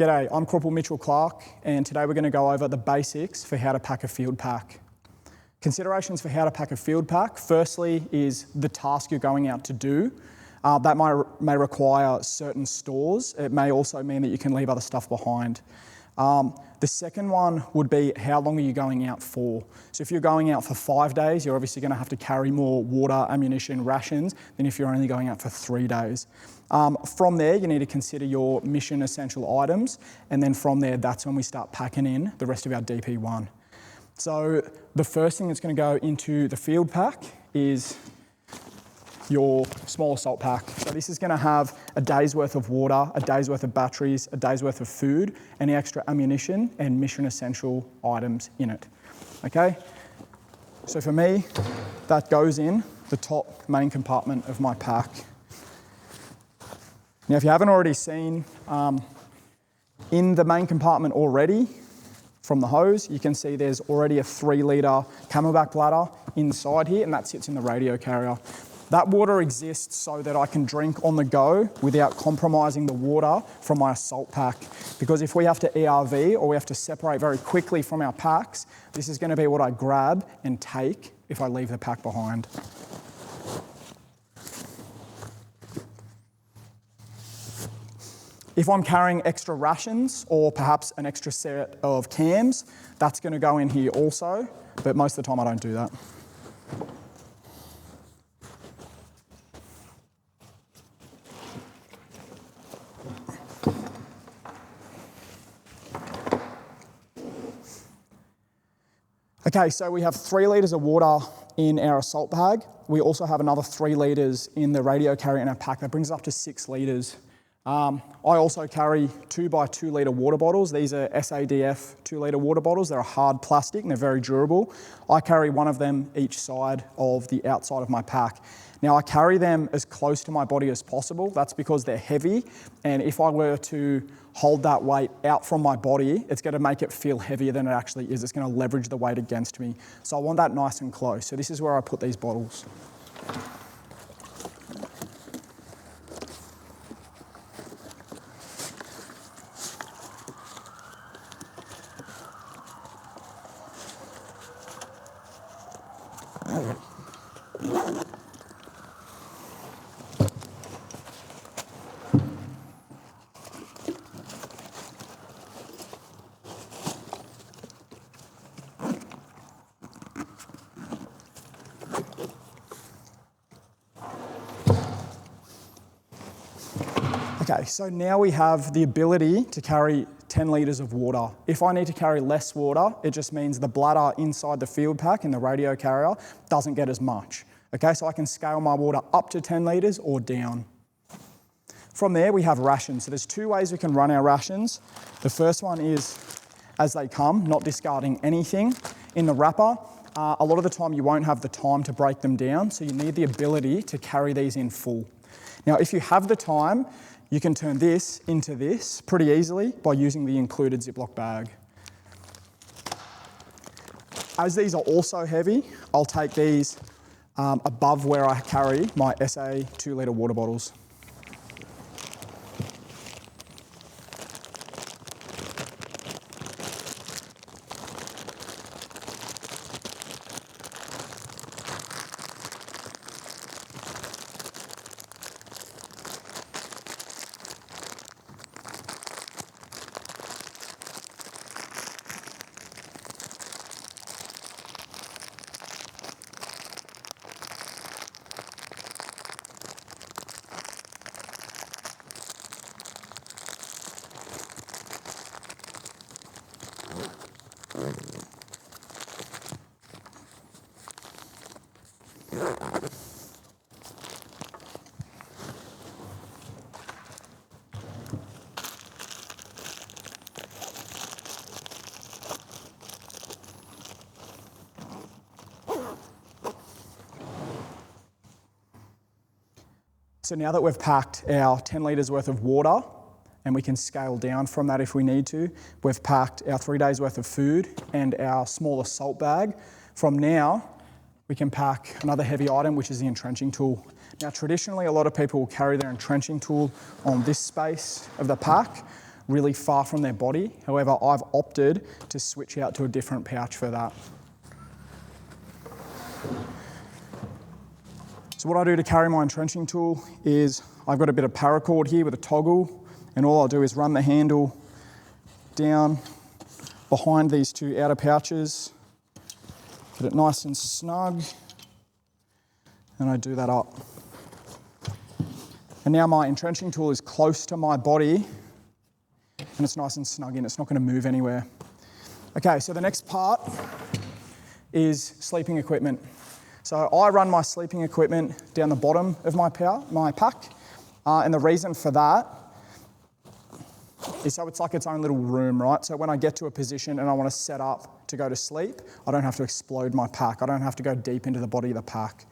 G'day, I'm CPL Mitchell Clark, and today we're going to go over the basics for how to pack a field pack. Considerations for how to pack a field pack. Firstly is the task you're going out to do. That may require certain stores. It may also mean that you can leave other stuff behind. The second one would be how long are you going out for? So if you're going out for 5 days, you're obviously going to have to carry more water, ammunition, rations than if you're only going out for 3 days. From there, you need to consider your mission essential items, and then from there, that's when we start packing in the rest of our DP1. So the first thing that's going to go into the field pack is your small assault pack. So this is going to have a day's worth of water, a day's worth of batteries, a day's worth of food, any extra ammunition and mission essential items in it. Okay? So for me, that goes in the top main compartment of my pack. Now, if you haven't already seen, in the main compartment already, from the hose, you can see there's already a 3-litre camelback bladder inside here, and that sits in the radio carrier. That water exists so that I can drink on the go without compromising the water from my assault pack. Because if we have to ERV or we have to separate very quickly from our packs, this is going to be what I grab and take if I leave the pack behind. If I'm carrying extra rations or perhaps an extra set of cams, that's going to go in here also, but most of the time I don't do that. Okay, so we have 3 litres of water in our assault bag. We also have another 3 litres in the radio carrier in our pack. That brings us up to 6 litres. I also carry 2x2 litre water bottles. These are SADF 2-litre water bottles. They're a hard plastic and they're very durable. I carry one of them each side of the outside of my pack. Now I carry them as close to my body as possible. That's because they're heavy, and if I were to hold that weight out from my body, it's going to make it feel heavier than it actually is. It's going to leverage the weight against me. So I want that nice and close. So this is where I put these bottles. Okay, so now we have the ability to carry 10 litres of water. If I need to carry less water, it just means the bladder inside the field pack in the radio carrier doesn't get as much. Okay, so I can scale my water up to 10 litres or down. From there, we have rations. So there's 2 ways we can run our rations. The first one is as they come, not discarding anything. In the wrapper, a lot of the time you won't have the time to break them down, so you need the ability to carry these in full. Now, if you have the time, you can turn this into this pretty easily by using the included Ziploc bag. As these are also heavy, I'll take these above where I carry my SA 2-litre water bottles. So now that we've packed our 10 litres worth of water, and we can scale down from that if we need to, we've packed our 3 days worth of food and our small assault bag. From now, we can pack another heavy item, which is the entrenching tool. Now, traditionally, a lot of people will carry their entrenching tool on this space of the pack. really far from their body. However, I've opted to switch out to a different pouch for that. So what I do to carry my entrenching tool is I've got a bit of paracord here with a toggle, and all I'll do is run the handle down behind these two outer pouches, get it nice and snug, and I do that up. And now my entrenching tool is close to my body and it's nice and snug in, it's not going to move anywhere. Okay, so the next part is sleeping equipment. So I run my sleeping equipment down the bottom of my pack, and the reason for that is so it's like its own little room, right? So when I get to a position and I want to set up to go to sleep, I don't have to explode my pack. I don't have to go deep into the body of the pack.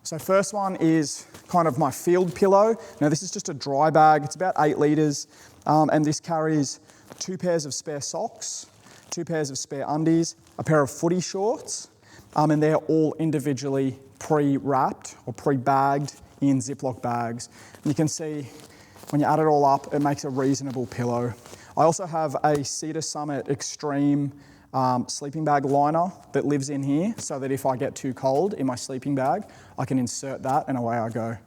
So first one is kind of my field pillow. Now this is just a dry bag. It's about 8 litres, and this carries 2 pairs of spare socks, 2 pairs of spare undies, a pair of footy shorts, and they're all individually pre-wrapped or pre-bagged in Ziploc bags. And you can see when you add it all up, it makes a reasonable pillow. I also have a Cedar Summit Extreme sleeping bag liner that lives in here, so that if I get too cold in my sleeping bag, I can insert that and away I go.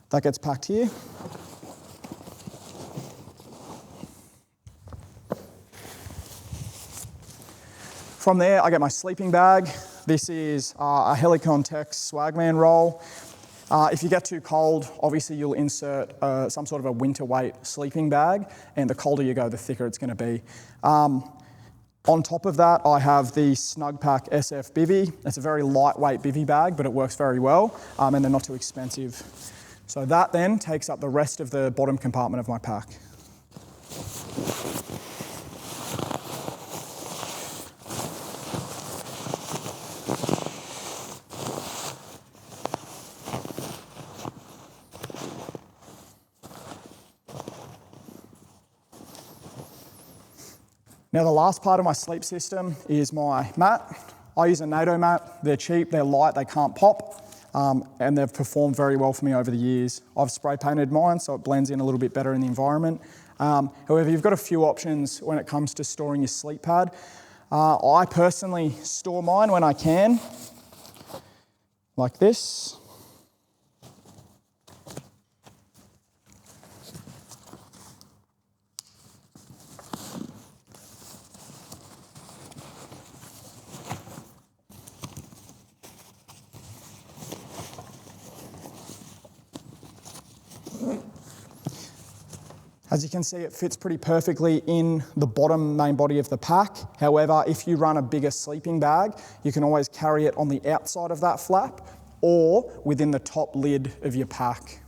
That gets packed here. From there, I get my sleeping bag. This is a Helicon Tex Swagman roll. If you get too cold, obviously you'll insert some sort of a winter weight sleeping bag, and the colder you go, the thicker it's going to be. On top of that, I have the Snugpak SF Bivy. It's a very lightweight bivy bag, but it works very well, and they're not too expensive. So that then takes up the rest of the bottom compartment of my pack. Now the last part of my sleep system is my mat. I use a NATO mat. They're cheap, they're light, they can't pop, and they've performed very well for me over the years. I've spray painted mine so it blends in a little bit better in the environment. However, you've got a few options when it comes to storing your sleep pad. I personally store mine when I can, like this. As you can see, it fits pretty perfectly in the bottom main body of the pack. However, if you run a bigger sleeping bag, you can always carry it on the outside of that flap or within the top lid of your pack.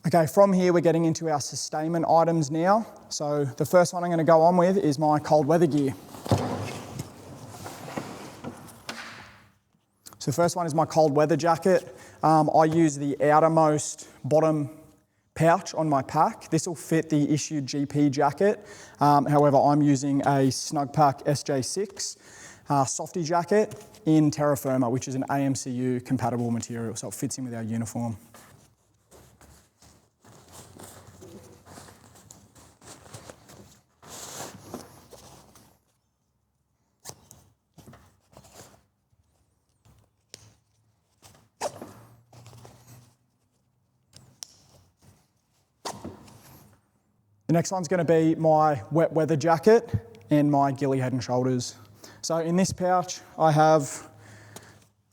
Okay, from here we're getting into our sustainment items now. So the first one I'm going to go on with is my cold weather gear. So the first one is my cold weather jacket. I use the outermost bottom pouch on my pack. This will fit the issued GP jacket. However, I'm using a Snugpak SJ6 softy jacket in terra firma, which is an AMCU compatible material, so it fits in with our uniform. The next one's going to be my wet weather jacket and my ghillie head and shoulders. So in this pouch, I have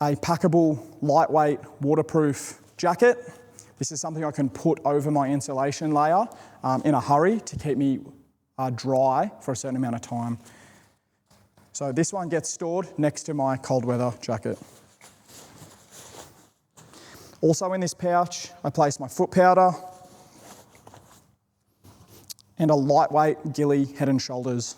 a packable, lightweight, waterproof jacket. This is something I can put over my insulation layer in a hurry to keep me dry for a certain amount of time. So this one gets stored next to my cold weather jacket. Also in this pouch, I place my foot powder, and a lightweight ghillie head and shoulders.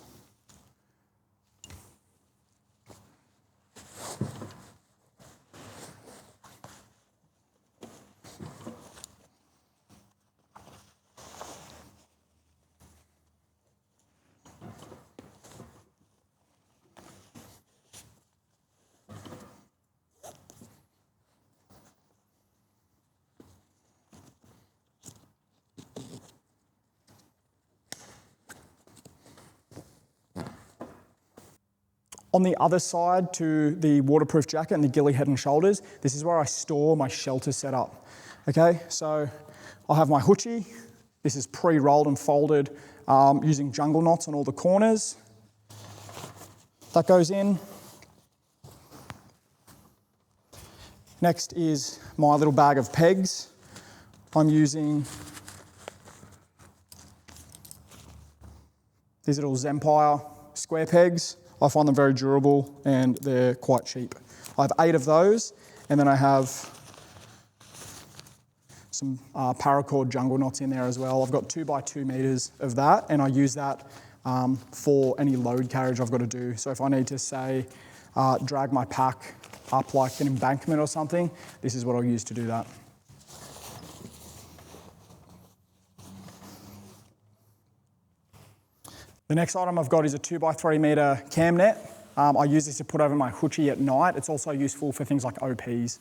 On the other side to the waterproof jacket and the ghillie head and shoulders, this is where I store my shelter setup. Okay, so I'll have my hoochie. This is pre-rolled and folded using jungle knots on all the corners. That goes in. Next is my little bag of pegs. I'm using these little Zempire square pegs. I find them very durable and they're quite cheap. I have 8 of those, and then I have some paracord jungle knots in there as well. I've got 2 by 2 meters of that, and I use that for any load carriage I've got to do. So if I need to, say, drag my pack up like an embankment or something, this is what I'll use to do that. The next item I've got is a 2 by 3 meter cam net. I use this to put over my hoochie at night. It's also useful for things like OPs.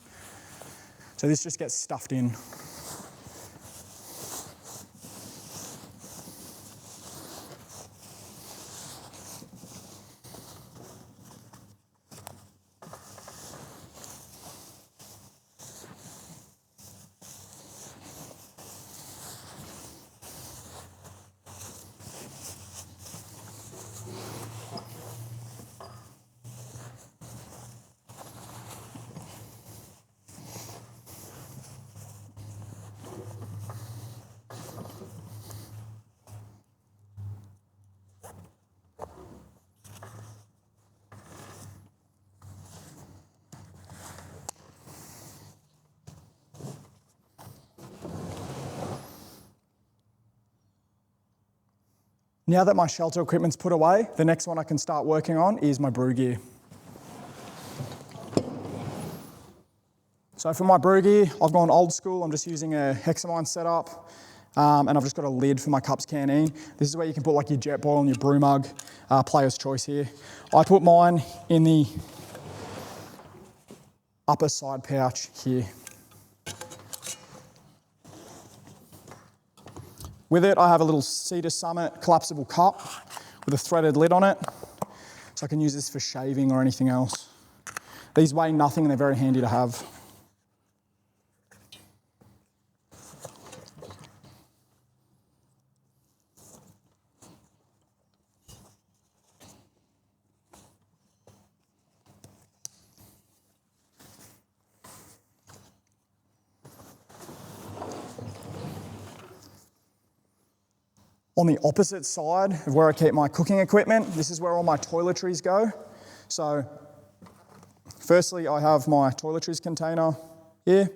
So this just gets stuffed in. Now that my shelter equipment's put away, the next one I can start working on is my brew gear. So for my brew gear, I've gone old school. I'm just using a hexamine setup, and I've just got a lid for my cups canteen. This is where you can put like your jet boil and your brew mug, player's choice here. I put mine in the upper side pouch here. With it, I have a little Cedar Summit collapsible cup with a threaded lid on it, so I can use this for shaving or anything else. These weigh nothing and they're very handy to have. On the opposite side of where I keep my cooking equipment, this is where all my toiletries go. So firstly, I have my toiletries container here.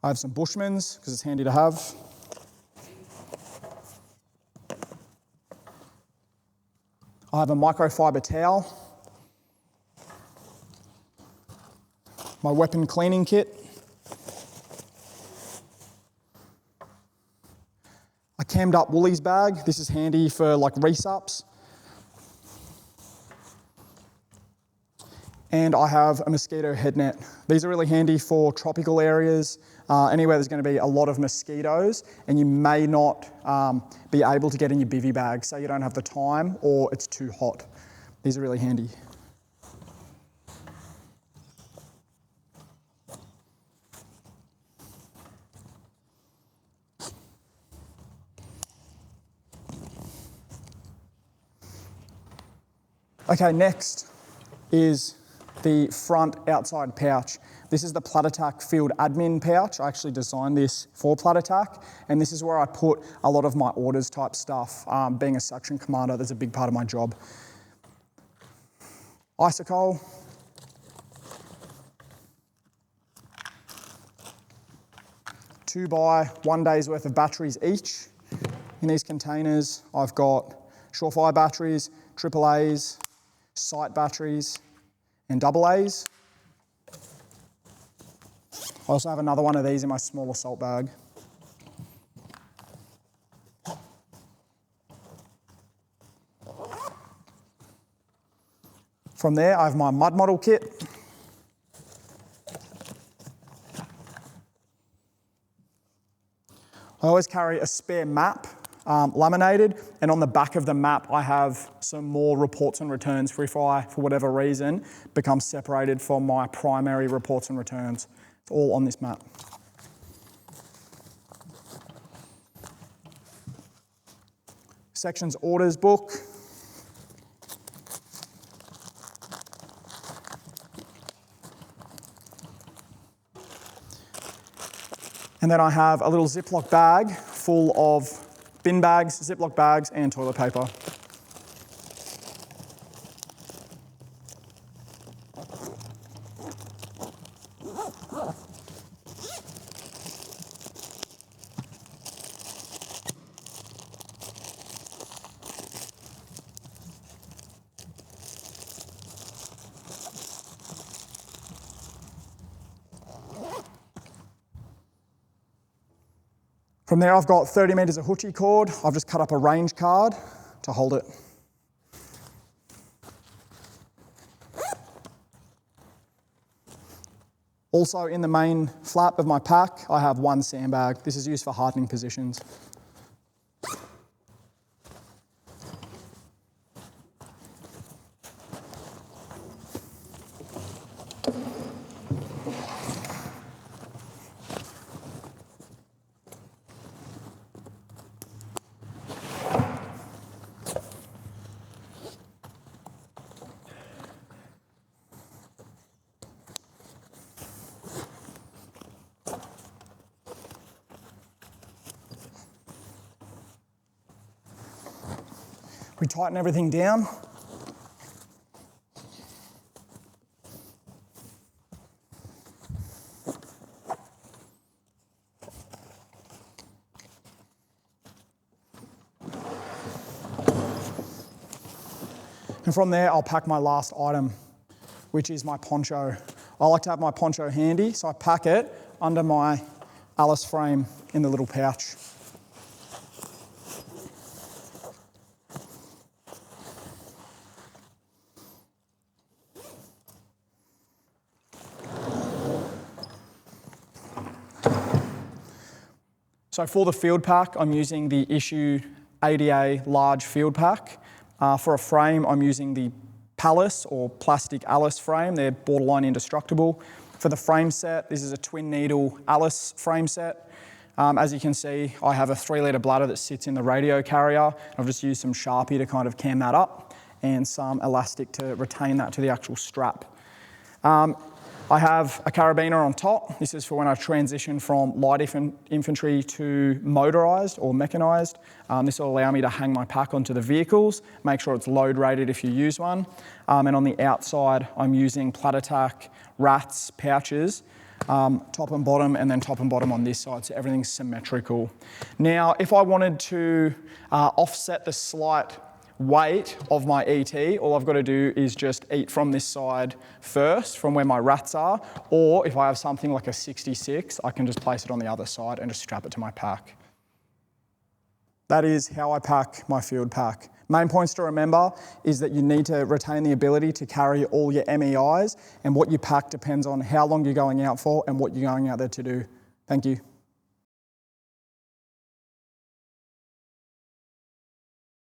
I have some Bushmans because it's handy to have. I have a microfiber towel. My weapon cleaning kit. A cammed up Woolies bag. This is handy for like resups. And I have a mosquito head net. These are really handy for tropical areas, anywhere there's going to be a lot of mosquitoes and you may not be able to get in your bivvy bag. Say you don't have the time or it's too hot. These are really handy. Okay, next is the front outside pouch. This is the Plat Attack Field Admin pouch. I actually designed this for Plat Attack, and this is where I put a lot of my orders type stuff. Being a section commander, that's a big part of my job. Icicle. 2 by 1 day's worth of batteries each. In these containers, I've got Surefire batteries, AAAs, Sight batteries, and AA's. I also have another one of these in my small assault bag. From there, I have my mud model kit. I always carry a spare map, laminated, and on the back of the map I have some more reports and returns for if I, for whatever reason, become separated from my primary reports and returns. It's all on this map. Sections orders book. And then I have a little Ziploc bag full of bin bags, Ziploc bags, and toilet paper. From there, I've got 30 metres of hoochie cord. I've just cut up a range card to hold it. Also in the main flap of my pack, I have 1 sandbag. This is used for hardening positions. We tighten everything down. And from there, I'll pack my last item, which is my poncho. I like to have my poncho handy, so I pack it under my Alice frame in the little pouch. So for the field pack, I'm using the Issue ADA large field pack. For a frame, I'm using the Palace or plastic Alice frame. They're borderline indestructible. For the frame set, this is a twin needle Alice frame set. As you can see, I have a 3 litre bladder that sits in the radio carrier. I've just used some Sharpie to kind of cam that up and some elastic to retain that to the actual strap. I have a carabiner on top. This is for when I transition from light infantry to motorised or mechanised. This will allow me to hang my pack onto the vehicles, make sure it's load rated if you use one. And on the outside, I'm using Plat Attack rats pouches, top and bottom, and then top and bottom on this side, so everything's symmetrical. Now, if I wanted to offset the slight weight of my ET, all I've got to do is just eat from this side first, from where my rats are, or if I have something like a 66, I can just place it on the other side and just strap it to my pack. That is how I pack my field pack. Main points to remember is that you need to retain the ability to carry all your MEIs, and what you pack depends on how long you're going out for and what you're going out there to do. Thank you.